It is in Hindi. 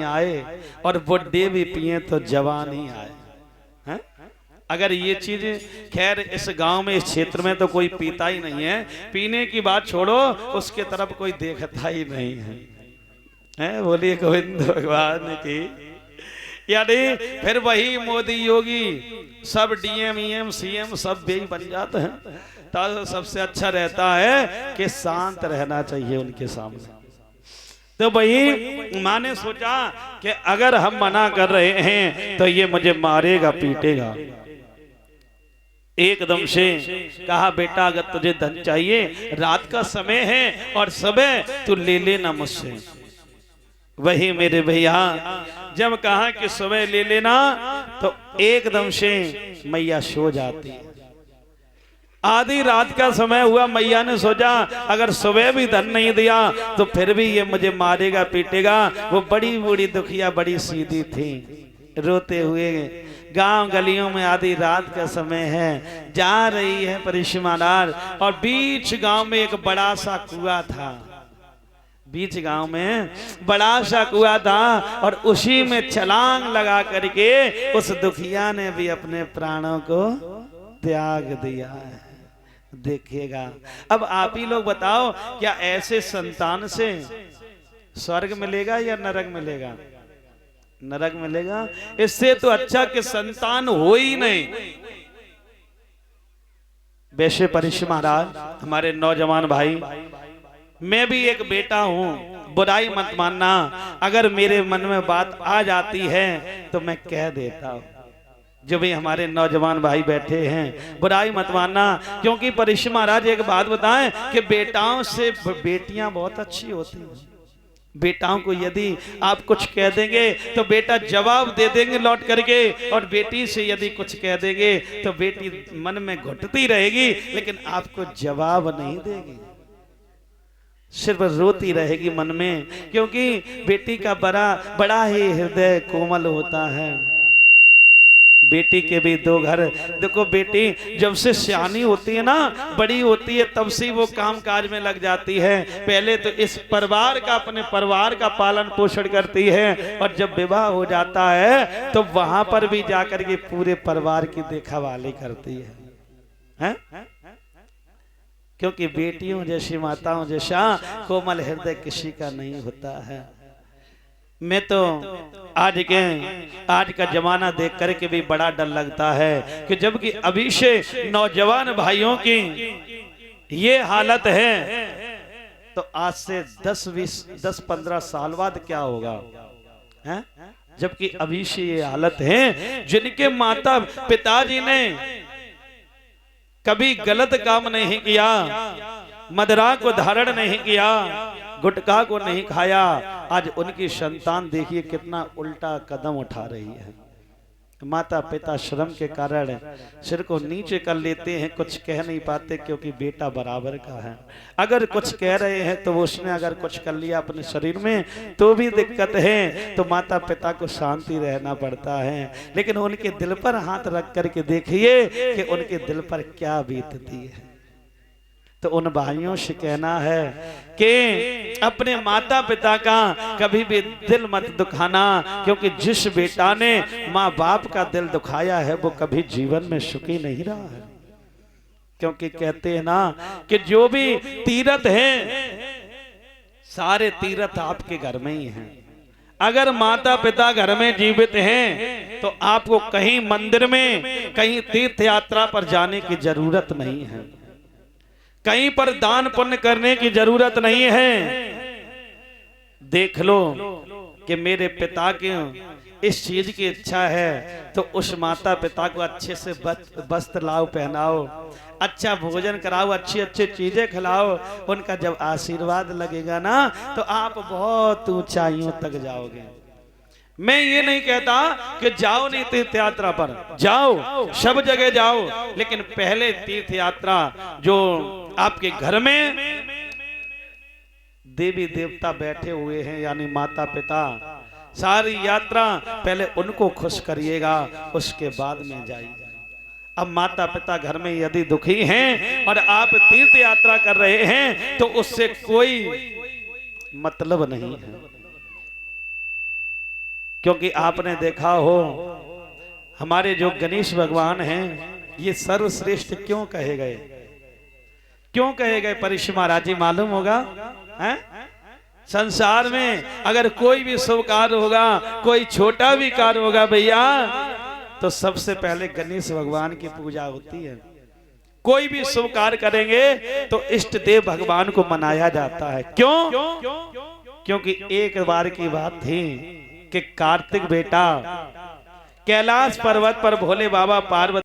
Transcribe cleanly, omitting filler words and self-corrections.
आए और बुढ़े भी पिए तो जवान ही आए हैं? अगर ये चीज, खैर इस गांव में, इस क्षेत्र में तो कोई पीता ही नहीं है, पीने की बात छोड़ो उसके तरफ कोई देखता ही नहीं है। बोलिए गोविंद भगवान की। यानी फिर वही मोदी योगी सब डीएम ईएम सीएम सब भी बन जाते हैं। तो सबसे अच्छा रहता है कि शांत रहना चाहिए उनके सामने। तो भाई माँ ने सोचा कि अगर हम मना कर रहे हैं तो ये मुझे मारेगा पीटेगा। एकदम से कहा बेटा अगर तुझे धन चाहिए, रात का समय है और सुबह तू ले लेना मुझसे। वही मेरे भैया जब कहा कि सुबह ले लेना तो एकदम से मैया सो जाती है। आधी रात का समय हुआ, मैया ने सोचा अगर सुबह भी धन नहीं दिया तो फिर भी ये मुझे मारेगा पीटेगा। वो बड़ी बूढ़ी दुखिया बड़ी सीधी थी, रोते हुए गांव गलियों में आधी रात का समय है, जा रही है परिश्रम महाराज। और बीच गांव में एक बड़ा सा कुआं था, बीच गांव में बड़ा सा कुआं था और उसी में छलांग लगा करके उस दुखिया ने भी अपने प्राणों को त्याग दिया है। देखिएगा अब आप ही लोग बताओ, क्या ऐसे संतान से स्वर्ग मिलेगा या नरक मिलेगा? नरक मिलेगा। इससे तो अच्छा कि संतान हो ही नहीं। वैसे परिश्रम महाराज हमारे नौजवान भाई, मैं भी एक बेटा हूं, बुराई मत मानना। अगर मेरे मन में बात आ जाती है तो मैं कह देता हूं। जो भी हमारे नौजवान भाई बैठे हैं बुराई मत मानना, क्योंकि परिश्रम महाराज एक बात बताएं कि बेटाओं से बेटियां बहुत अच्छी होती हैं। बेटाओं को यदि आप कुछ कह देंगे तो बेटा जवाब दे देंगे लौट करके, और बेटी से यदि कुछ कह देंगे तो बेटी मन में घुटती रहेगी लेकिन आपको जवाब नहीं देगी, सिर्फ रोती रहेगी मन में, क्योंकि बेटी का बड़ा ही हृदय कोमल होता है। बेटी के भी दो घर। देखो बेटी जब से सियानी होती है ना, बड़ी होती है, तब से वो काम काज में लग जाती है। पहले तो इस परिवार का, अपने परिवार का पालन पोषण करती है, और जब विवाह हो जाता है तो वहां पर भी जाकर के पूरे परिवार की देखभाली करती है? क्योंकि बेटियों जैसी, माताओं जैसा कोमल हृदय किसी का नहीं होता है। मैं तो आज का जमाना देख करके भी बड़ा डर लगता है कि जबकि अभी से नौजवान भाइयों की ये हालत है तो आज से 10-15 साल बाद क्या होगा है? जबकि अभी से ये हालत है। जिनके माता पिताजी ने कभी गलत काम नहीं किया, मदिरा को धारण नहीं किया, गुटखा को नहीं खाया, आज उनकी संतान देखिए कितना उल्टा कदम उठा रही है। माता पिता श्रम के कारण सिर को नीचे कर लेते हैं, कुछ कह नहीं पाते, क्योंकि बेटा बराबर का है। अगर कुछ कह रहे हैं तो उसने अगर कुछ कर लिया अपने शरीर में तो भी दिक्कत है, तो माता पिता को शांति रहना पड़ता है। लेकिन उनके दिल पर हाथ रख करके देखिए कि उनके दिल पर क्या बीतती है। तो उन भाइयों से कहना है कि अपने माता पिता का कभी भी दिल मत दुखाना, क्योंकि जिस बेटा ने माँ बाप का दिल दुखाया है वो कभी जीवन में सुखी नहीं रहा है। क्योंकि कहते हैं ना कि जो भी तीर्थ हैं सारे तीर्थ आपके घर में ही हैं। अगर माता पिता घर में जीवित हैं तो आपको कहीं मंदिर में, कहीं तीर्थ यात्रा पर जाने की जरूरत नहीं है, कहीं पर दान पुण्य करने की जरूरत नहीं है। देख लो कि मेरे पिता की इस चीज की इच्छा है तो उस माता पिता को अच्छे से वस्त्र लाओ, पहनाओ, अच्छा भोजन कराओ, अच्छी अच्छी चीजें खिलाओ। उनका जब आशीर्वाद लगेगा ना तो आप बहुत ऊंचाइयों तक जाओगे। मैं ये नहीं कहता कि जाओ नहीं तीर्थ यात्रा पर, जाओ, सब जगह जाओ, लेकिन पहले तीर्थ यात्रा जो आपके घर में देवी देवता बैठे हुए हैं यानी माता पिता, सारी यात्रा पहले उनको खुश करिएगा, उसके बाद में जाइए। अब माता पिता घर में यदि दुखी हैं और आप तीर्थ यात्रा कर रहे हैं तो उससे कोई मतलब नहीं है। क्योंकि आपने देखा हो हमारे जो गणेश भगवान हैं ये सर्वश्रेष्ठ क्यों कहे गए, क्यों कहे गए परीक्षित महाराज जी मालूम होगा हैं? संसार में अगर कोई भी शुभ कार्य होगा, कोई छोटा भी कार्य होगा भैया, तो सबसे पहले गणेश भगवान की पूजा होती है। कोई भी शुभ कार्य करेंगे तो इष्ट देव भगवान को मनाया जाता है। क्यों? क्योंकि एक बार की बात थी कि कार्तिक बेटा कैलाश पर्वत पर भोले बाबा पार्वती